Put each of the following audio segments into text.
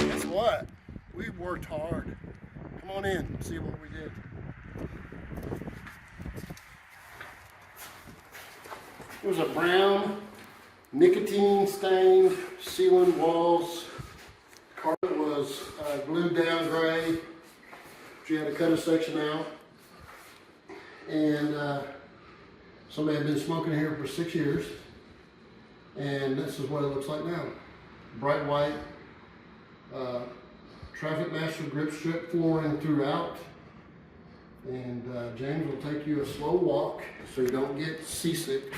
Guess what? We worked hard. Come on in and see what we did. It was a brown, nicotine stained ceiling walls. Carpet was glued down gray. You had to cut a section out. And somebody had been smoking here for 6 years. And this is what it looks like now. Bright white, Traffic Master grip strip flooring throughout. And James will take you a slow walk so you don't get seasick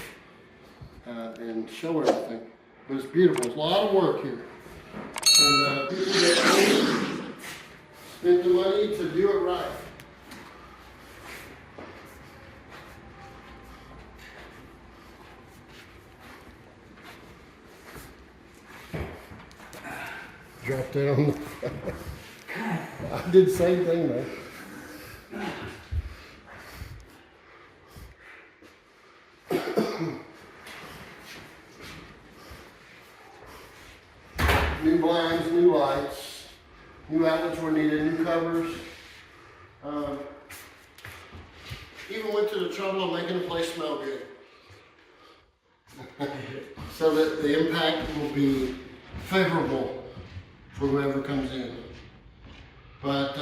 and show everything. But it's beautiful. It's a lot of work here. And people get paid, spend the money to do it right. Dropped it on the I did the same thing though. New blinds, new lights, new outlets were needed, new covers. Even went to the trouble of making the place smell good. So that the impact will be favorable for whoever comes in. But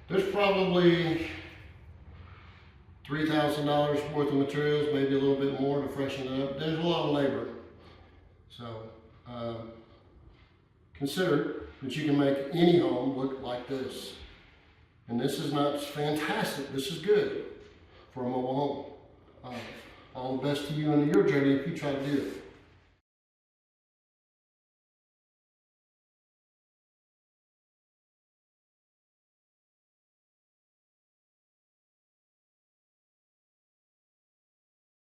there's probably $3,000 worth of materials, maybe a little bit more to freshen it up. There's a lot of labor. So consider that you can make any home look like this. And this is not fantastic, this is good for a mobile home. All the best to you and your journey if you try to do it.